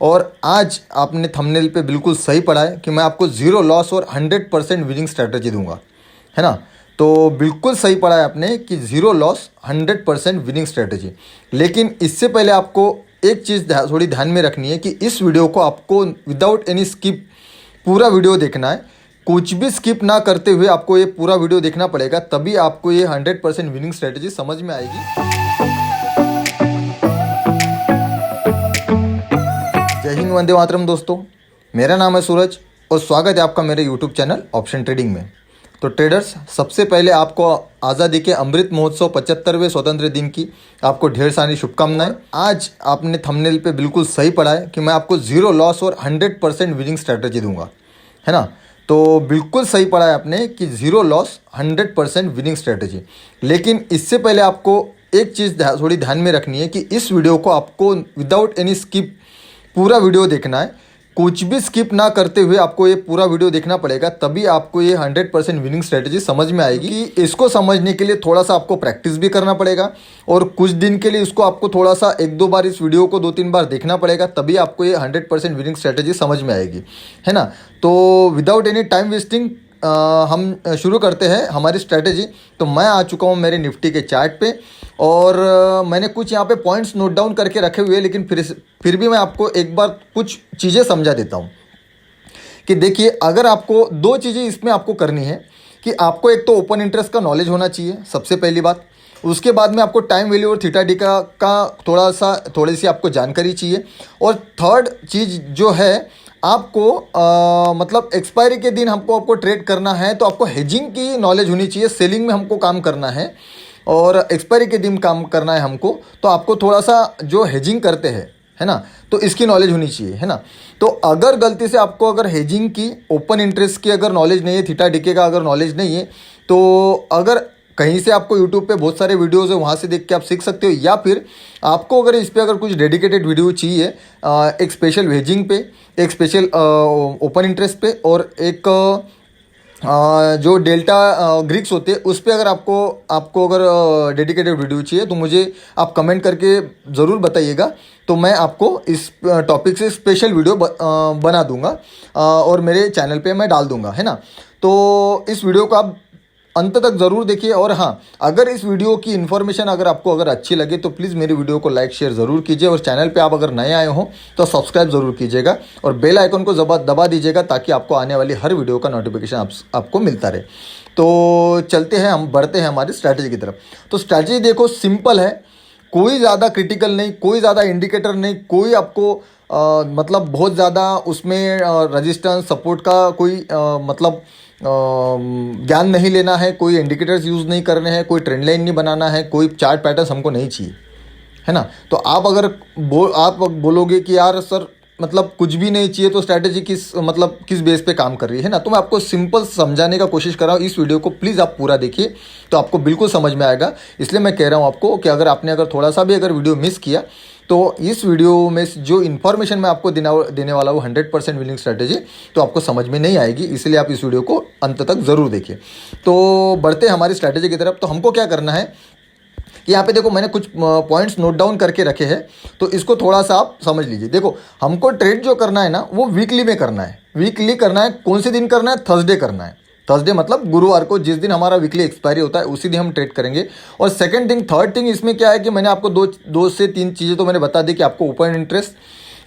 और आज आपने थंबनेल पे बिल्कुल सही पढ़ा है कि मैं आपको ज़ीरो लॉस और 100% विनिंग स्ट्रैटेजी दूंगा, है ना। तो बिल्कुल सही पढ़ा है आपने कि ज़ीरो लॉस 100% विनिंग स्ट्रैटेजी। लेकिन इससे पहले आपको एक चीज़ थोड़ी ध्यान में रखनी है कि इस वीडियो को आपको विदाउट एनी स्किप पूरा वीडियो देखना है। कुछ भी स्किप ना करते हुए आपको ये पूरा वीडियो देखना पड़ेगा, तभी आपको ये 100% विनिंग स्ट्रैटेजी समझ में आएगी। जय हिंद, वंदे मातरम दोस्तों। मेरा नाम है सूरज और स्वागत है आपका मेरे यूट्यूब चैनल ऑप्शन ट्रेडिंग में। तो ट्रेडर्स, सबसे पहले आपको आज़ादी के अमृत महोत्सव 75वें स्वतंत्र दिन की आपको ढेर सारी शुभकामनाएं। आज आपने थंबनेल पे बिल्कुल सही पढ़ा है कि मैं आपको ज़ीरो लॉस और 100% विनिंग स्ट्रैटेजी दूंगा, है ना। तो बिल्कुल सही पढ़ा है आपने कि ज़ीरो लॉस 100% विनिंग स्ट्रैटेजी। लेकिन इससे पहले आपको एक चीज़ थोड़ी ध्यान में रखनी है कि इस वीडियो को आपको विदाउट एनी स्किप पूरा वीडियो देखना है। कुछ भी स्किप ना करते हुए आपको ये पूरा वीडियो देखना पड़ेगा, तभी आपको ये 100% विनिंग स्ट्रेटजी समझ में आएगी। कि इसको समझने के लिए थोड़ा सा आपको प्रैक्टिस भी करना पड़ेगा और कुछ दिन के लिए इसको आपको थोड़ा सा एक दो बार इस वीडियो को 2-3 बार देखना पड़ेगा, तभी आपको ये 100% विनिंग स्ट्रेटजी समझ में आएगी, है ना। तो विदाउट एनी टाइम वेस्टिंग हम शुरू करते हैं हमारी स्ट्रैटेजी। तो मैं आ चुका हूँ मेरे निफ्टी के चार्ट पे और मैंने कुछ यहाँ पे पॉइंट्स नोट डाउन करके रखे हुए हैं, लेकिन फिर भी मैं आपको एक बार कुछ चीज़ें समझा देता हूँ कि देखिए, अगर आपको दो चीज़ें इसमें आपको करनी है कि आपको एक तो ओपन इंटरेस्ट का नॉलेज होना चाहिए, सबसे पहली बात। उसके बाद में आपको टाइम वैल्यू और थीटा डी का थोड़ी सी आपको जानकारी चाहिए। और थर्ड चीज़ जो है, आपको मतलब एक्सपायरी के दिन आपको ट्रेड करना है तो आपको हेजिंग की नॉलेज होनी चाहिए। सेलिंग में हमको काम करना है और एक्सपायरी के दिन काम करना है हमको, तो आपको थोड़ा सा जो हेजिंग करते हैं, है ना, तो इसकी नॉलेज होनी चाहिए, है ना। तो अगर गलती से आपको अगर हेजिंग की, ओपन इंटरेस्ट की अगर नॉलेज नहीं है, थीटा डीके का अगर नॉलेज नहीं है, तो अगर कहीं से आपको यूट्यूब पे बहुत सारे वीडियोज़ है, वहाँ से देख के आप सीख सकते हो। या फिर आपको अगर इस पर अगर कुछ डेडिकेटेड वीडियो चाहिए, एक स्पेशल हेजिंग पे, एक स्पेशल ओपन इंटरेस्ट पे और एक जो डेल्टा ग्रीक्स होते हैं उस पर अगर आपको अगर डेडिकेटेड वीडियो चाहिए, तो मुझे आप कमेंट करके ज़रूर बताइएगा। तो मैं आपको इस टॉपिक से स्पेशल वीडियो बना दूंगा और मेरे चैनल पे मैं डाल दूंगा, है ना। तो इस वीडियो को आप अंत तक ज़रूर देखिए। और हाँ, अगर इस वीडियो की इन्फॉर्मेशन अगर अच्छी लगे तो प्लीज़ मेरी वीडियो को लाइक शेयर ज़रूर कीजिए। और चैनल पे आप अगर नए आए हो तो सब्सक्राइब ज़रूर कीजिएगा और बेल आइकन को दबा दीजिएगा, ताकि आपको आने वाली हर वीडियो का नोटिफिकेशन आपको मिलता रहे। तो चलते हैं, हम बढ़ते हैं हमारी स्ट्रैटेजी की तरफ। तो स्ट्रैटेजी देखो, सिंपल है, कोई ज़्यादा क्रिटिकल नहीं, कोई ज़्यादा इंडिकेटर नहीं, कोई आपको मतलब बहुत ज़्यादा उसमें रेजिस्टेंस सपोर्ट का कोई मतलब ज्ञान नहीं लेना है, कोई इंडिकेटर्स यूज़ नहीं करने हैं, कोई ट्रेंड लाइन नहीं बनाना है, कोई चार्ट पैटर्न हमको नहीं चाहिए, है ना। तो आप अगर आप बोलोगे कि यार सर मतलब कुछ भी नहीं चाहिए, तो स्ट्रैटेजी किस बेस पे काम कर रही है ना। तो मैं आपको सिंपल समझाने का कोशिश कर रहा हूँ। इस वीडियो को प्लीज़ आप पूरा देखिए, तो आपको बिल्कुल समझ में आएगा। इसलिए मैं कह रहा हूँ आपको कि अगर आपने थोड़ा सा भी अगर वीडियो मिस किया, तो इस वीडियो में जो इन्फॉर्मेशन मैं आपको देने वाला हूँ 100% विनिंग स्ट्रैटेजी, तो आपको समझ में नहीं आएगी। इसलिए आप इस वीडियो को अंत तक ज़रूर देखिए। तो बढ़ते हैं हमारी स्ट्रैटेजी की तरफ। तो हमको क्या करना है कि यहाँ पे देखो, मैंने कुछ पॉइंट्स नोट डाउन करके रखे हैं, तो इसको थोड़ा सा आप समझ लीजिए। देखो, हमको ट्रेड जो करना है ना, वो वीकली में करना है। वीकली करना है, कौन से दिन करना है? थर्सडे करना है। थर्सडे मतलब गुरुवार को, जिस दिन हमारा वीकली एक्सपायरी होता है उसी दिन हम ट्रेड करेंगे। और सेकंड थिंग, थर्ड थिंग इसमें क्या है कि मैंने आपको दो से तीन चीज़ें तो मैंने बता दी कि आपको ओपन इंटरेस्ट,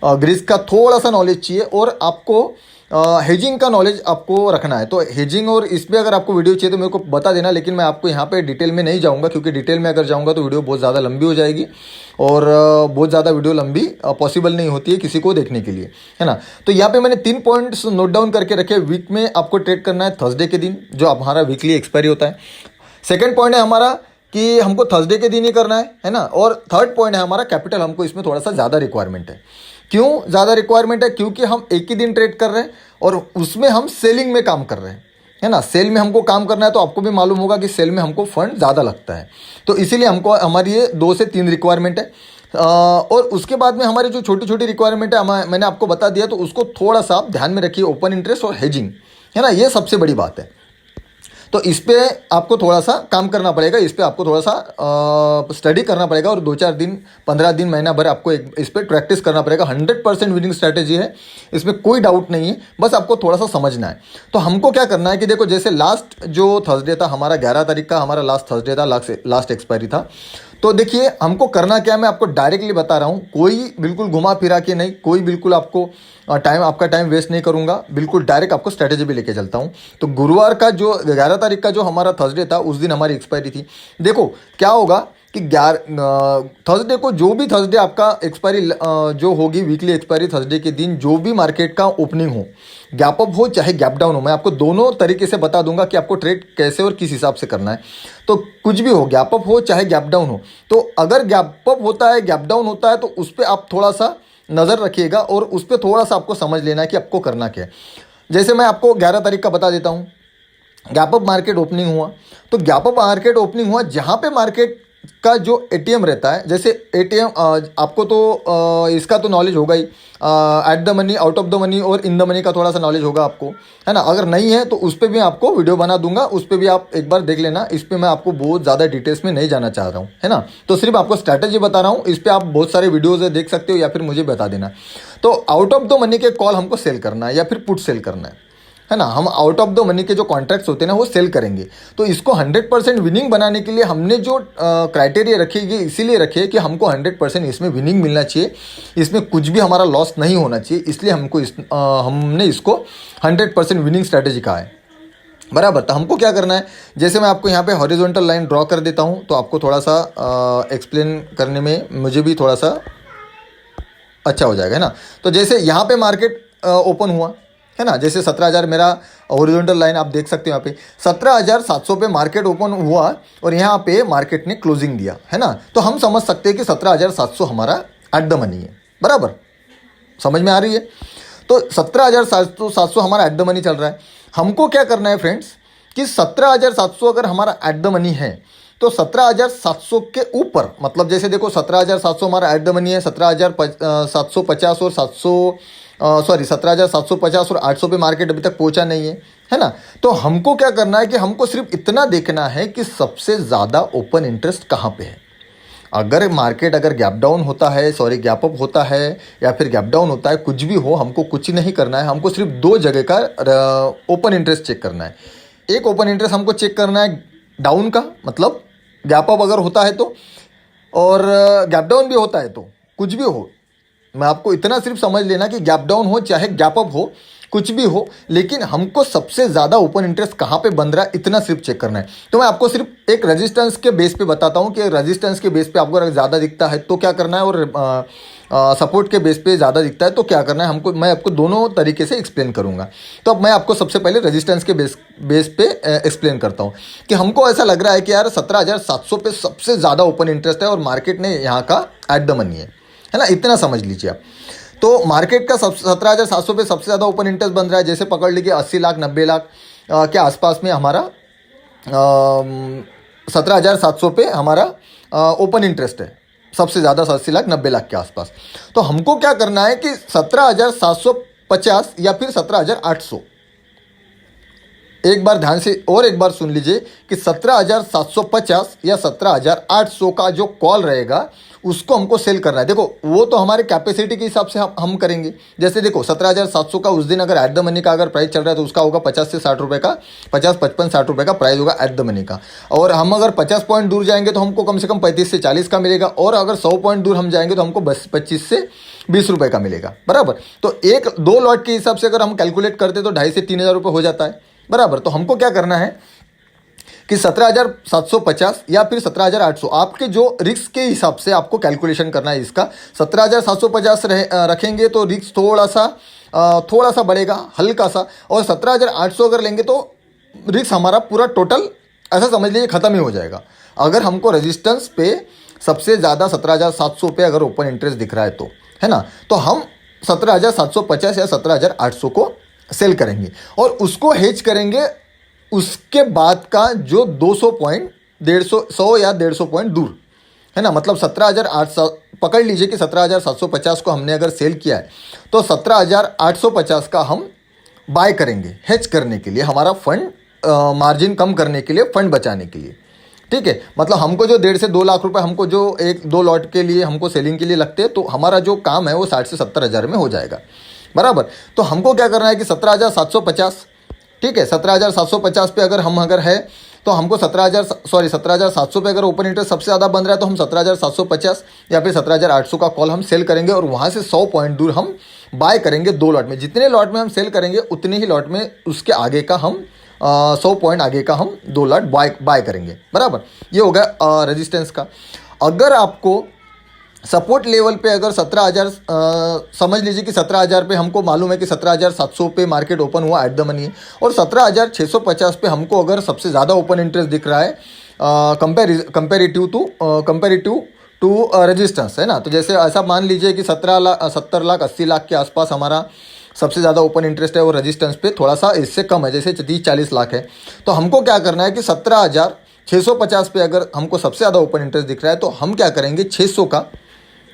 ग्रीस का थोड़ा सा नॉलेज चाहिए और आपको हेजिंग का नॉलेज आपको रखना है। तो हेजिंग और इस पर अगर आपको वीडियो चाहिए तो मेरे को बता देना, लेकिन मैं आपको यहाँ पे डिटेल में नहीं जाऊँगा, क्योंकि डिटेल में अगर जाऊँगा तो वीडियो बहुत ज़्यादा लंबी हो जाएगी और बहुत ज़्यादा वीडियो लंबी पॉसिबल नहीं होती है किसी को देखने के लिए, है ना। तो यहाँ पे मैंने 3 पॉइंट्स नोट डाउन करके रखे। वीक में आपको ट्रेड करना है थर्सडे के दिन, जो हमारा वीकली एक्सपायरी होता है। सेकेंड पॉइंट है हमारा कि हमको थर्सडे के दिन ही करना है ना। और थर्ड पॉइंट है हमारा कैपिटल, हमको इसमें थोड़ा सा ज़्यादा रिक्वायरमेंट है। क्यों ज़्यादा रिक्वायरमेंट है? क्योंकि हम एक ही दिन ट्रेड कर रहे हैं और उसमें हम सेलिंग में काम कर रहे हैं, है ना। सेल में हमको काम करना है, तो आपको भी मालूम होगा कि सेल में हमको फंड ज़्यादा लगता है। तो इसीलिए हमको हमारी ये 2 से 3 रिक्वायरमेंट है। और उसके बाद में हमारी जो छोटी छोटी रिक्वायरमेंट है मैंने आपको बता दिया, तो उसको थोड़ा सा आप ध्यान में रखिए। ओपन इंटरेस्ट और हेजिंग, है ना, ये सबसे बड़ी बात है। तो इस पे आपको थोड़ा सा काम करना पड़ेगा, इस पे आपको थोड़ा सा स्टडी करना पड़ेगा और 2-4 दिन 15 दिन महीना भर आपको इस पर प्रैक्टिस करना पड़ेगा। 100% विनिंग स्ट्रैटेजी है, इसमें कोई डाउट नहीं है, बस आपको थोड़ा सा समझना है। तो हमको क्या करना है कि देखो, जैसे लास्ट जो थर्सडे था हमारा 11 तारीख का, हमारा लास्ट थर्सडे था, लास्ट एक्सपायरी था। तो देखिए हमको करना क्या है, मैं आपको डायरेक्टली बता रहा हूँ, कोई बिल्कुल घुमा फिरा के नहीं, कोई बिल्कुल आपको आपका टाइम वेस्ट नहीं करूंगा, बिल्कुल डायरेक्ट आपको स्ट्रैटेजी भी लेके चलता हूँ। तो गुरुवार का जो 11 तारीख का जो हमारा थर्सडे था, उस दिन हमारी एक्सपायरी थी। देखो क्या होगा कि थर्सडे को, जो भी थर्सडे आपका एक्सपायरी जो होगी, वीकली एक्सपायरी थर्सडे के दिन जो भी मार्केट का ओपनिंग हो, गैप अप हो चाहे गैप डाउन हो, मैं आपको दोनों तरीके से बता दूंगा कि आपको ट्रेड कैसे और किस हिसाब से करना है। तो कुछ भी हो, गैप अप हो चाहे गैप डाउन हो, तो अगर गैप अप होता है, गैप डाउन होता है, तो उस पर आप थोड़ा सा नज़र रखिएगा और उस पर थोड़ा सा आपको समझ लेना है कि आपको करना क्या है। जैसे मैं आपको 11 तारीख का बता देता हूँ, गैप अप मार्केट ओपनिंग हुआ, तो गैप अप मार्केट ओपनिंग हुआ जहाँ पे मार्केट का जो एटीएम रहता है, जैसे एटीएम आपको तो इसका तो नॉलेज होगा ही, at the money, out of the money और इन द मनी का थोड़ा सा नॉलेज होगा आपको, है ना। अगर नहीं है तो उस पर भी आपको वीडियो बना दूंगा, उस पर भी आप एक बार देख लेना। इस पर मैं आपको बहुत ज़्यादा डिटेल्स में नहीं जाना चाह रहा हूँ, है ना। तो सिर्फ आपको स्ट्रैटेजी बता रहा हूँ, इस पर आप बहुत सारे वीडियोज देख सकते हो या फिर मुझे बता देना। तो आउट ऑफ द मनी के कॉल हमको सेल करना है या फिर पुट सेल करना है ना। हम आउट ऑफ द मनी के जो कॉन्ट्रैक्ट्स होते हैं ना, वो सेल करेंगे। तो इसको 100% विनिंग बनाने के लिए हमने जो क्राइटेरिया रखे, ये इसीलिए रखे कि हमको 100% इसमें विनिंग मिलना चाहिए, इसमें कुछ भी हमारा लॉस नहीं होना चाहिए, इसलिए हमने इसको 100% विनिंग स्ट्रैटेजी कहा है, बराबर। तो हमको क्या करना है, जैसे मैं आपको यहाँ पे हॉरिजॉन्टल लाइन ड्रॉ कर देता हूँ, तो आपको थोड़ा सा एक्सप्लेन करने में मुझे भी थोड़ा सा अच्छा हो जाएगा, है ना। तो जैसे यहाँ पे मार्केट ओपन हुआ, है ना, जैसे 17,000 मेरा हॉरिजॉन्टल लाइन आप देख सकते हो, यहाँ पे 17,700 पे मार्केट ओपन हुआ और यहाँ पे मार्केट ने क्लोजिंग दिया, है ना। तो हम समझ सकते हैं कि 17,700 हमारा एट द मनी है, बराबर, समझ में आ रही है। तो 17,700 हमारा एट द मनी चल रहा है। हमको क्या करना है फ्रेंड्स कि 17,700 अगर हमारा एट द मनी है, तो 17,700 के ऊपर, मतलब जैसे देखो 17,700 हमारा एट द मनी है, 17,750 और 17,750 और 800 पे मार्केट अभी तक पहुंचा नहीं है ना। तो हमको क्या करना है कि हमको सिर्फ इतना देखना है कि सबसे ज़्यादा ओपन इंटरेस्ट कहाँ पे है। अगर मार्केट गैप डाउन होता है, गैप अप होता है या फिर गैप डाउन होता है, कुछ भी हो, हमको कुछ नहीं करना है। हमको सिर्फ 2 जगह का ओपन इंटरेस्ट चेक करना है। एक ओपन इंटरेस्ट हमको चेक करना है डाउन का, मतलब गैप अप अगर होता है तो, और गैप डाउन भी होता है तो, कुछ भी हो, मैं आपको इतना सिर्फ समझ लेना कि गैप डाउन हो चाहे गैप अप हो, कुछ भी हो, लेकिन हमको सबसे ज़्यादा ओपन इंटरेस्ट कहाँ पे बन रहा है, इतना सिर्फ चेक करना है। तो मैं आपको सिर्फ एक रेजिस्टेंस के बेस पे बताता हूँ कि रेजिस्टेंस के बेस पे आपको अगर ज़्यादा दिखता है तो क्या करना है, और सपोर्ट के बेस पे ज़्यादा दिखता है तो क्या करना है हमको। मैं आपको दोनों तरीके से एक्सप्लेन करूँगा। तो अब मैं आपको सबसे पहले रेजिस्टेंस के बेस पे एक्सप्लेन करता हूँ कि हमको ऐसा लग रहा है कि यार 17,700 पे सबसे ज़्यादा ओपन इंटरेस्ट है और मार्केट ने यहाँ का एट द मनी है ना, इतना समझ लीजिए आप। तो मार्केट का 17,700 पे सबसे ज़्यादा ओपन इंटरेस्ट बन रहा है। जैसे पकड़ लीजिए 80 लाख 90 लाख के आसपास में हमारा 17,700 पे हमारा ओपन इंटरेस्ट है, सबसे ज़्यादा 80 लाख 90 लाख के आसपास। तो हमको क्या करना है कि 17,750 या फिर 17,800, एक बार ध्यान से और एक बार सुन लीजिए कि 17,750 या 17,800 का जो कॉल रहेगा उसको हमको सेल करना है। देखो वो तो हमारे कैपेसिटी के हिसाब से हम करेंगे। जैसे देखो 17,700 का उस दिन अगर एट द मनी का अगर प्राइस चल रहा है तो उसका होगा 50 से 60 रुपये का, 50, 55, 60 रुपये का प्राइस होगा एट द मनी का। और हम अगर 50 पॉइंट दूर जाएंगे तो हमको कम से कम 35 से 40 का मिलेगा, और अगर 100 पॉइंट दूर हम जाएंगे तो हमको 25 से 20 रुपये का मिलेगा, बराबर। तो 1-2 लॉट के हिसाब से अगर हम कैलकुलेट करते तो 2,500 से 3,000 रुपये हो जाता है, बराबर। तो हमको क्या करना है कि 17,750 या फिर 17,800 आपके जो रिस्क के हिसाब से आपको कैलकुलेशन करना है इसका। 17,750 रखेंगे तो रिस्क थोड़ा सा बढ़ेगा, हल्का सा, और 17,800 अगर लेंगे तो रिस्क हमारा पूरा टोटल ऐसा समझ लीजिए ख़त्म ही हो जाएगा। अगर हमको रेजिस्टेंस पे सबसे ज़्यादा 17,700 पे अगर ओपन इंटरेस्ट दिख रहा है तो, है ना, तो हम 17,750 या 17,800 को सेल करेंगे और उसको हेज करेंगे उसके बाद का जो 200 पॉइंट 100 या 150 पॉइंट दूर, है ना। मतलब 17,800 पकड़ लीजिए कि 17,750 को हमने अगर सेल किया है तो 17,850 का हम बाय करेंगे हेज करने के लिए। हमारा फंड मार्जिन कम करने के लिए, फंड बचाने के लिए। ठीक है, मतलब हमको जो 1.5 से 2 लाख रुपए हमको जो 1-2 लॉट के लिए हमको सेलिंग के लिए लगते हैं, तो हमारा जो काम है वो 60 से 70 हज़ार में हो जाएगा, बराबर। तो हमको क्या करना है कि 17,750, ठीक है, 17,750 पे अगर है तो हमको 17,700 पे अगर ओपन इंटरेस्ट सबसे ज़्यादा बन रहा है तो हम 17,750 या फिर 17,800 का कॉल हम सेल करेंगे और वहाँ से 100 पॉइंट दूर हम बाय करेंगे 2 लॉट में। जितने लॉट में हम सेल करेंगे उतने ही लॉट में उसके आगे का हम 100 पॉइंट आगे का हम 2 लॉट बाय करेंगे, बराबर। ये हो गया रेजिस्टेंस का। अगर आपको सपोर्ट लेवल पे अगर 17,000 समझ लीजिए कि 17,000 पे हमको मालूम है कि 17,700 पे मार्केट ओपन हुआ एट द मनी है, और 17,650 पे हमको अगर सबसे ज़्यादा ओपन इंटरेस्ट दिख रहा है कंपेरेटिव टू रेजिस्टेंस, है ना। तो जैसे ऐसा मान लीजिए कि 70 लाख 80 लाख के आसपास हमारा सबसे ज़्यादा ओपन इंटरेस्ट है और रेजिस्टेंस पे थोड़ा सा इससे कम है, जैसे 30-40 लाख है। तो हमको क्या करना है कि 17,650 पे अगर हमको सबसे ज़्यादा ओपन इंटरेस्ट दिख रहा है तो हम क्या करेंगे, 600 का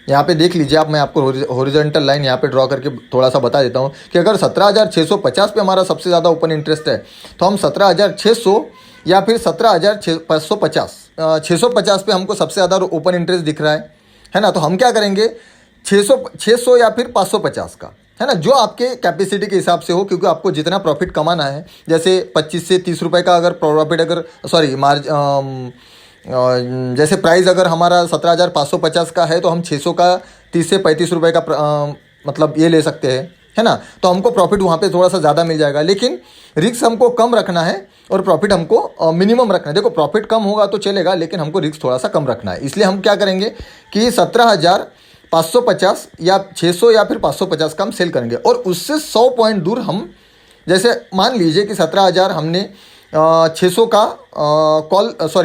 यहाँ पे देख लीजिए आप, मैं आपको हॉरिजॉन्टल लाइन यहाँ पे ड्रॉ करके थोड़ा सा बता देता हूँ कि अगर 17,650 पे हमारा सबसे ज़्यादा ओपन इंटरेस्ट है तो हम 17,600 या फिर 17,550 650 पे हमको सबसे ज़्यादा ओपन इंटरेस्ट दिख रहा है ना। तो हम क्या करेंगे, 600 या फिर 550 का, है ना, जो आपके कैपेसिटी के हिसाब से हो, क्योंकि आपको जितना प्रॉफिट कमाना है, जैसे 25 से 30 रुपये का अगर प्रॉफिट जैसे प्राइस अगर हमारा 17,550 का है तो हम 600 का 30 से 35 रुपये का मतलब ये ले सकते हैं, है ना। तो हमको प्रॉफिट वहाँ पे थोड़ा सा ज़्यादा मिल जाएगा, लेकिन रिस्क हमको कम रखना है और प्रॉफिट हमको मिनिमम रखना है। देखो प्रॉफिट कम होगा तो चलेगा, लेकिन हमको रिस्क थोड़ा सा कम रखना है। इसलिए हम क्या करेंगे कि 17,550 या 600 या फिर 550 का हम सेल करेंगे और उससे 100 पॉइंट दूर हम, जैसे मान लीजिए कि 17,000 हमने 600 का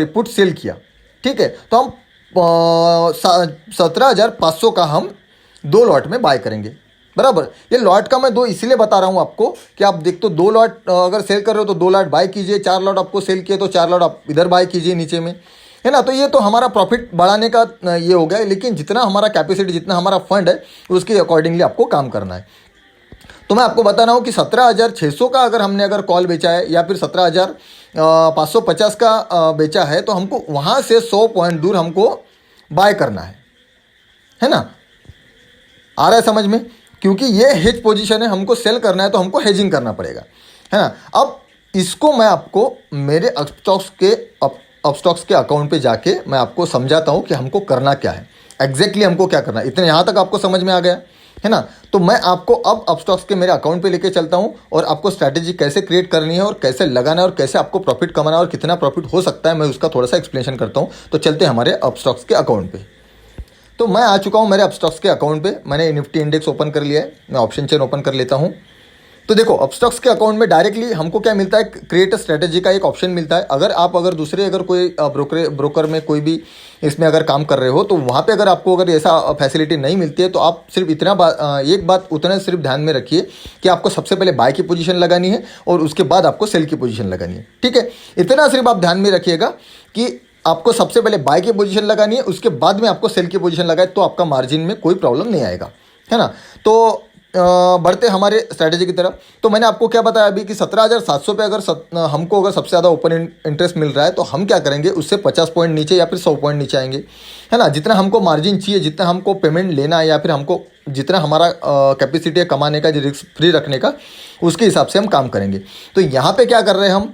पुट सेल किया, ठीक है, तो हम 17,500 का हम 2 लॉट में बाय करेंगे, बराबर। ये लॉट का मैं 2 इसलिए बता रहा हूँ आपको कि आप देख तो 2 लॉट अगर सेल कर रहे हो तो 2 लॉट बाय कीजिए, 4 लॉट आपको सेल किए तो 4 लॉट आप इधर बाय कीजिए नीचे में, है ना। तो ये तो हमारा प्रॉफिट बढ़ाने का ये हो गया, लेकिन जितना हमारा कैपेसिटी, जितना हमारा फंड है उसके अकॉर्डिंगली आपको काम करना है। तो मैं आपको बता रहा हूँ कि 17,600 का अगर कॉल बेचा है या फिर 17,550 का बेचा है तो हमको वहाँ से 100 पॉइंट दूर हमको बाय करना है ना। आ रहा है समझ में? क्योंकि ये हेज पोजीशन है, हमको सेल करना है तो हमको हेजिंग करना पड़ेगा, है ना। अब इसको मैं आपको मेरे अपस्टॉक्स के अकाउंट पे जाके मैं आपको समझाता हूँ कि हमको करना क्या है, एग्जैक्टली हमको क्या करना है। इतने यहाँ तक आपको समझ में आ गया, है ना। तो मैं आपको अब अपस्टॉक्स के मेरे अकाउंट पे लेके चलता हूँ और आपको स्ट्रैटेजी कैसे क्रिएट करनी है और कैसे लगाना है और कैसे आपको प्रॉफिट कमाना है और कितना प्रॉफिट हो सकता है, मैं उसका थोड़ा सा एक्सप्लेनेशन करता हूँ। तो चलते हैं हमारे अपस्टॉक्स के अकाउंट पे। तो मैं आ चुका हूँ मेरे अपस्टॉक्स के अकाउंट पे, मैंने निफ्टी इंडेक्स ओपन कर लिया है, मैं ऑप्शन चेन ओपन कर लेता हूँ। तो देखो अपस्टॉक्स के अकाउंट में डायरेक्टली हमको क्या मिलता है, क्रिएट स्ट्रेटेजी का एक ऑप्शन मिलता है। अगर दूसरे कोई ब्रोकर में कोई भी इसमें अगर काम कर रहे हो तो वहाँ पे अगर ऐसा फैसिलिटी नहीं मिलती है तो आप सिर्फ एक बात उतना सिर्फ ध्यान में रखिए कि आपको सबसे पहले बाय की पोजीशन लगानी है और उसके बाद आपको सेल की पोजीशन लगानी है, ठीक है। इतना सिर्फ आप ध्यान में रखिएगा कि आपको सबसे पहले बाय की पोजीशन लगानी है, उसके बाद में आपको सेल की पोजीशन लगाए तो आपका मार्जिन में कोई प्रॉब्लम नहीं आएगा, है ना। तो बढ़ते हमारे स्ट्रैटेजी की तरफ। तो मैंने आपको क्या बताया अभी कि 17,700 पे हमको अगर सबसे ज़्यादा ओपन इंटरेस्ट मिल रहा है तो हम क्या करेंगे, उससे 50 पॉइंट नीचे या फिर 100 पॉइंट नीचे आएंगे, है ना। जितना हमको मार्जिन चाहिए, जितना हमको पेमेंट लेना है या फिर हमको जितना हमारा कैपेसिटी है कमाने का, रिस्क फ्री रखने का, उसके हिसाब से हम काम करेंगे। तो यहाँ पर क्या कर रहे हैं हम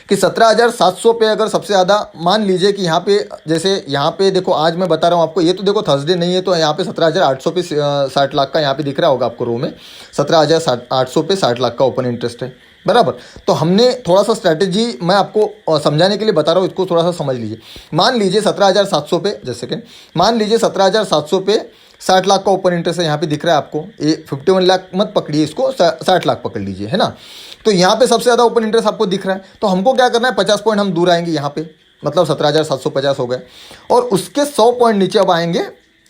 कि 17,700 पे अगर सबसे ज़्यादा मान लीजिए कि यहाँ पे, जैसे यहाँ पे देखो आज मैं बता रहा हूँ आपको, ये तो देखो थर्सडे नहीं है तो यहाँ पे 17,800 पे 60 लाख का यहाँ पे दिख रहा होगा आपको रो में, 17,800 पे 60 लाख का ओपन इंटरेस्ट है, बराबर। तो हमने थोड़ा सा स्ट्रैटेजी मैं आपको समझाने के लिए बता रहा हूँ, इसको थोड़ा सा समझ लीजिए। मान लीजिए 17,700 पे, जैसे सेकेंड, मान लीजिए 17,700 पे 60 लाख का ओपन इंटरेस्ट है, यहाँ पे दिख रहा है आपको, ये 51 लाख मत पकड़िए, इसको 60 लाख पकड़ लीजिए, है ना। तो यहाँ पे सबसे ज़्यादा ओपन इंटरेस्ट आपको दिख रहा है, तो हमको क्या करना है, 50 पॉइंट हम दूर आएंगे यहाँ पे, मतलब 17,750 हो गए, और उसके 100 पॉइंट नीचे अब आएंगे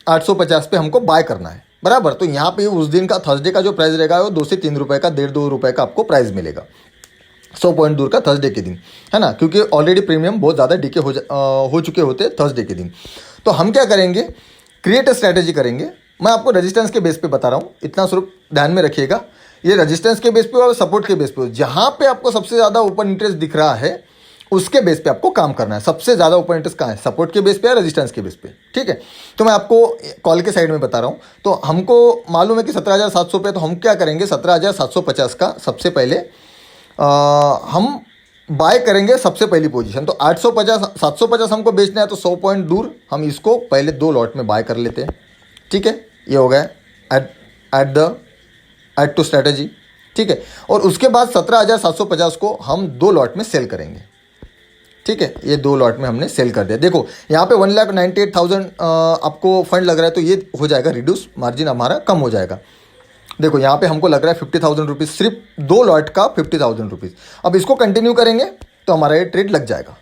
850 पे हमको बाय करना है, बराबर। तो यहाँ पे उस दिन का थर्सडे का जो प्राइस रहेगा वो 2 से 3 रुपये का, 1.5-2 रुपये का आपको प्राइस मिलेगा 100 पॉइंट दूर का थर्सडे के दिन, है ना, क्योंकि ऑलरेडी प्रीमियम बहुत ज़्यादा डीके हो चुके होते हैं थर्सडे के दिन। तो हम क्या करेंगे, क्रिएट स्ट्रैटेजी करेंगे। मैं आपको रेजिस्टेंस के बेस पे बता रहा हूँ, इतना सिर्फ ध्यान में रखिएगा ये रेजिस्टेंस के बेस पे और सपोर्ट के बेस पे, जहां पे आपको सबसे ज़्यादा ओपन इंटरेस्ट दिख रहा है उसके बेस पे आपको काम करना है। सबसे ज़्यादा ओपन इंटरेस्ट कहाँ है, सपोर्ट के बेस पे या रेजिस्टेंस के बेस पे, ठीक है। तो मैं आपको कॉल के साइड में बता रहा हूँ। तो हमको मालूम है कि 17,700 पे, तो हम क्या करेंगे 17,750 का सबसे पहले हम बाय करेंगे सबसे पहली पोजीशन। तो 850 750 हमको बेचना है, तो 100 पॉइंट दूर हम इसको पहले 2 लॉट में बाय कर लेते हैं, ठीक है। ये हो गया एड टू स्ट्रैटेजी, ठीक है। और उसके बाद 17,750 को हम 2 लॉट में सेल करेंगे, ठीक है। ये 2 लॉट में हमने सेल कर दिया। देखो यहाँ पे 1,98,000 आपको फंड लग रहा है, तो ये हो जाएगा रिड्यूस, मार्जिन हमारा कम हो जाएगा। देखो यहाँ पे हमको लग रहा है 50,000 रुपीज़, सिर्फ 2 लॉट का 50,000 रुपीज़। अब इसको कंटिन्यू करेंगे तो हमारा ये ट्रेड लग जाएगा,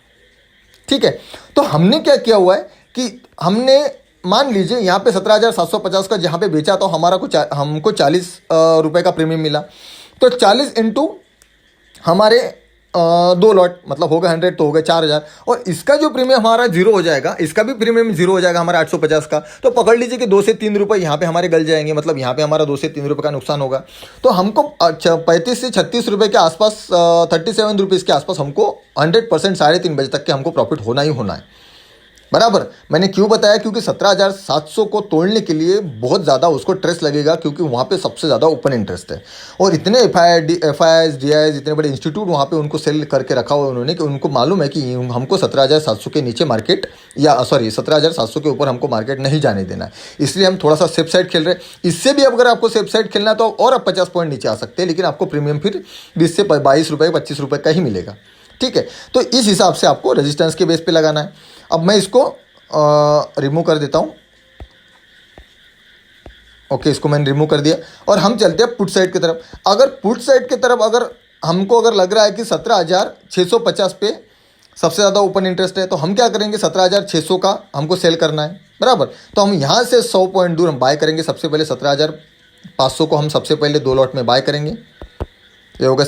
ठीक है। तो हमने क्या किया हुआ है कि हमने मान लीजिए यहाँ पे 17,750 का जहाँ पे बेचा तो हमको 40 रुपये का प्रीमियम मिला। तो 40 इंटू हमारे 2 लॉट मतलब होगा 100, तो हो गया 4,000। और इसका जो प्रीमियम हमारा जीरो हो जाएगा, इसका भी प्रीमियम जीरो हो जाएगा हमारा 850 का। तो पकड़ लीजिए कि 2 से 3 रुपये यहाँ पे हमारे गल जाएंगे, मतलब यहाँ पे हमारा 2 से 3 रुपये का नुकसान होगा। तो हमको 35 से 36 रुपये के आसपास, 37 रुपीज़ के आसपास हमको 100% 3:30 बजे तक के हमको प्रॉफिट होना ही होना है, बराबर। मैंने क्यों बताया, क्योंकि 17,700 को तोड़ने के लिए बहुत ज़्यादा उसको ट्रेस लगेगा, क्योंकि वहाँ पे सबसे ज़्यादा ओपन इंटरेस्ट है। और इतने F I S D I S इतने बड़े इंस्टीट्यूट वहाँ पे उनको सेल करके रखा हुआ उन्होंने, कि उनको मालूम है कि हमको 17,700 के नीचे मार्केट, या सॉरी 17,700 के ऊपर हमको मार्केट नहीं जाने देना है। इसलिए हम थोड़ा सा सेफ साइड खेल रहे हैं। इससे भी अगर आपको सेफ साइड खेलना है तो और आप 50 पॉइंट नीचे आ सकते हैं, लेकिन आपको प्रीमियम फिर 20 से 22 रुपये 25 रुपये का ही मिलेगा, ठीक है। तो इस हिसाब से आपको रेजिस्टेंस के बेस पे लगाना है। अब मैं इसको रिमूव कर देता हूँ, ओके, इसको मैंने रिमूव कर दिया। और हम चलते हैं पुट साइड की तरफ। अगर पुट साइड की तरफ अगर लग रहा है कि 17,650 पे सबसे ज़्यादा ओपन इंटरेस्ट है, तो हम क्या करेंगे 17,600 का हमको सेल करना है, बराबर। तो हम यहाँ से 100 पॉइंट दूर हम बाय करेंगे। सबसे पहले 17,500 को हम सबसे पहले 2 लॉट में बाय करेंगे। ये हो गया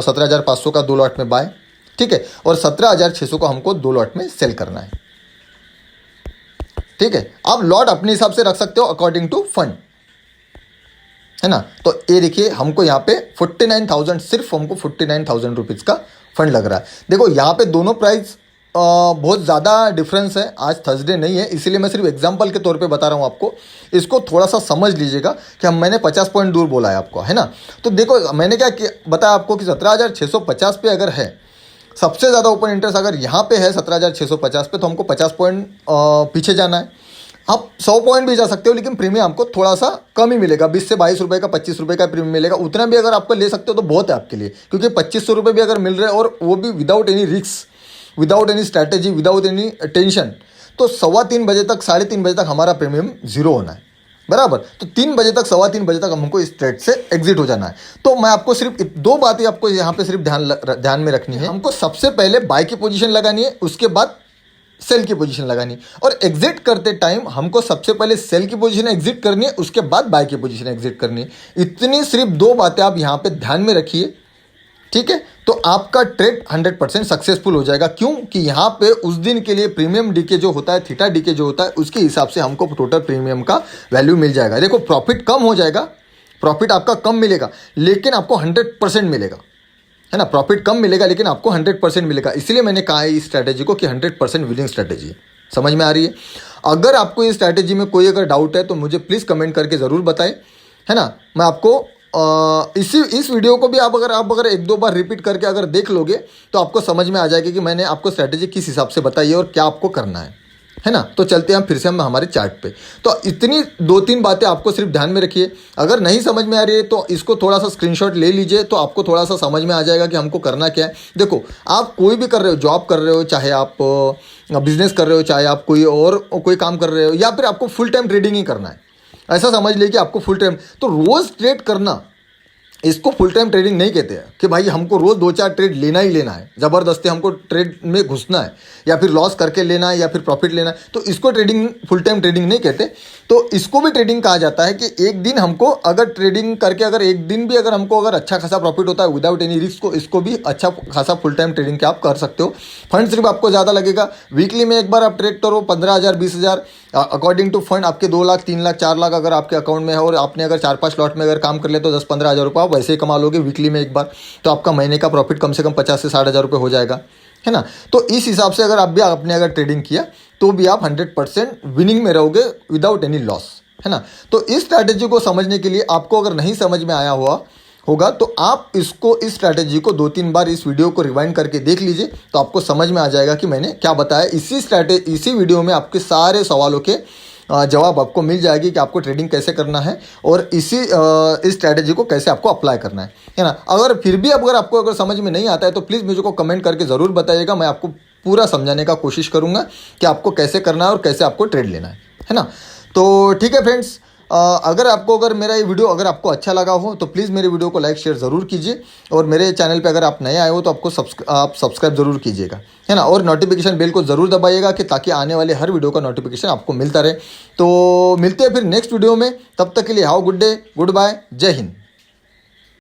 17,500 का 2 लॉट में बाय, ठीक है। और 17,600 को हमको 2 लॉट में सेल करना है, ठीक है। आप लॉट अपने हिसाब से रख सकते हो अकॉर्डिंग टू फंड, है ना। तो ये देखिए हमको यहाँ पे 49,000, सिर्फ हमको 49,000 रुपीज़ का फंड लग रहा है। देखो यहाँ पे दोनों प्राइस बहुत ज़्यादा डिफरेंस है। आज थर्सडे नहीं है, इसीलिए मैं सिर्फ एग्जांपल के तौर पे बता रहा हूँ आपको। इसको थोड़ा सा समझ लीजिएगा कि मैंने 50 पॉइंट दूर बोला है आपको, है ना। तो देखो मैंने क्या बताया आपको कि 17,650 पे अगर है सबसे ज़्यादा ओपन इंटरेस्ट, अगर यहाँ पे है 17,650 पे, तो हमको 50 पॉइंट पीछे जाना है। आप 100 पॉइंट भी जा सकते हो, लेकिन प्रीमियम आपको थोड़ा सा कम ही मिलेगा। 20 से 22 रुपये का 25 रुपये का प्रीमियम मिलेगा। उतना भी अगर आपको ले सकते हो तो बहुत है आपके लिए, क्योंकि 2,500 रुपये भी अगर मिल रहे हैं और वो भी without any risk, without any strategy, without any tension, तो 3:15 बजे तक 3:30 बजे तक हमारा प्रीमियम जीरो होना है, बराबर। तो 3 बजे तक 3:15 बजे तक हमको इस ट्रेड से एग्जिट हो जाना है। तो मैं आपको सिर्फ 2 बातें आपको यहाँ पे सिर्फ ध्यान में रखनी है। हमको सबसे पहले बाय की पोजीशन लगानी है, उसके बाद सेल की पोजीशन लगानी, और एग्जिट करते टाइम हमको सबसे पहले सेल की पोजीशन एग्जिट करनी है, उसके बाद बाय की पोजीशन एग्जिट करनी है। इतनी सिर्फ 2 बातें आप यहाँ पे ध्यान में रखिए, ठीक है। तो आपका ट्रेड 100% सक्सेसफुल हो जाएगा। क्यों कि यहाँ पे उस दिन के लिए प्रीमियम डीके जो होता है, थीटा डीके जो होता है, उसके हिसाब से हमको टोटल प्रीमियम का वैल्यू मिल जाएगा। देखो प्रॉफिट कम हो जाएगा, प्रॉफिट आपका कम मिलेगा, लेकिन आपको 100% मिलेगा, है ना। प्रॉफिट कम मिलेगा लेकिन आपको 100% मिलेगा। इसलिए मैंने कहा है इस स्ट्रैटेजी को कि 100% विनिंग स्ट्रैटेजी। समझ में आ रही है? अगर आपको इस स्ट्रैटेजी में कोई अगर डाउट है तो मुझे प्लीज़ कमेंट करके ज़रूर बताएं, है ना। मैं आपको इस वीडियो को भी आप अगर 1-2 बार रिपीट करके अगर देख लोगे तो आपको समझ में आ जाएगा कि मैंने आपको स्ट्रैटेजी किस हिसाब से बताई है और क्या आपको करना है ना। तो चलते हैं फिर से हम हमारे चार्ट पे। तो इतनी 2-3 बातें आपको सिर्फ ध्यान में रखिए। अगर नहीं समझ में आ रही है तो इसको थोड़ा सा स्क्रीनशॉट ले लीजिए, तो आपको थोड़ा सा समझ में आ जाएगा कि हमको करना क्या है। देखो आप कोई भी कर रहे हो, जॉब कर रहे हो, चाहे आप बिजनेस कर रहे हो, चाहे आप कोई काम कर रहे हो, या फिर आपको फुल टाइम ट्रेडिंग ही करना है, ऐसा समझ लीजिए कि आपको फुल टाइम, तो रोज़ ट्रेड करना, इसको फुल टाइम ट्रेडिंग नहीं कहते हैं कि भाई हमको रोज़ 2-4 ट्रेड लेना ही लेना है, ज़बरदस्ती हमको ट्रेड में घुसना है, या फिर लॉस करके लेना है, या फिर प्रॉफिट लेना है। तो इसको ट्रेडिंग फुल टाइम ट्रेडिंग नहीं कहते। तो तो इसको भी ट्रेडिंग कहा जाता है कि एक दिन हमको अगर ट्रेडिंग करके अगर एक दिन भी अगर हमको अगर अच्छा खासा प्रॉफिट होता है विदाउट एनी रिस्क, को इसको भी अच्छा खासा फुल टाइम ट्रेडिंग के आप कर सकते हो। फंड सिर्फ आपको ज़्यादा लगेगा, वीकली में एक बार आप ट्रेड करो 15,000 20,000 अकॉर्डिंग टू फंड आपके 2 लाख 3 लाख 4 लाख अगर आपके अकाउंट में है और आपने अगर 4-5 लॉट में अगर काम कर ले तो 10-15 हज़ार रुपये आप वैसे ही कमा लोगे वीकली में एक बार। तो आपका महीने का प्रॉफिट कम से कम 50 से 60 हज़ार रुपये हो जाएगा, है ना। तो इस हिसाब से अगर आप भी आपने अगर ट्रेडिंग किया तो भी आप 100% विनिंग में रहोगे विदाउट एनी लॉस, है ना। तो इस स्ट्रैटेजी को समझने के लिए आपको अगर नहीं समझ में आया होगा तो आप इस स्ट्रैटेजी को 2-3 बार इस वीडियो को रिवाइंड करके देख लीजिए, तो आपको समझ में आ जाएगा कि मैंने क्या बताया। इसी वीडियो में आपके सारे सवालों के जवाब आपको मिल जाएगी कि आपको ट्रेडिंग कैसे करना है और इस स्ट्रैटेजी को कैसे आपको अप्लाई करना है ना। अगर फिर भी अगर आपको अगर समझ में नहीं आता है तो प्लीज़ मुझे को कमेंट करके ज़रूर बताइएगा, मैं आपको पूरा समझाने का कोशिश करूँगा कि आपको कैसे करना है और कैसे आपको ट्रेड लेना है ना। तो ठीक है फ्रेंड्स, अगर मेरा ये वीडियो अगर आपको अच्छा लगा हो तो प्लीज़ मेरे वीडियो को लाइक शेयर ज़रूर कीजिए और मेरे चैनल पे अगर आप नए आए हो तो आप सब्सक्राइब ज़रूर कीजिएगा, है ना। और नोटिफिकेशन बेल को ज़रूर दबाइएगा कि ताकि आने वाले हर वीडियो का नोटिफिकेशन आपको मिलता रहे। तो मिलते हैं फिर नेक्स्ट वीडियो में, तब तक के लिए how good day, good bye, जय हिंद।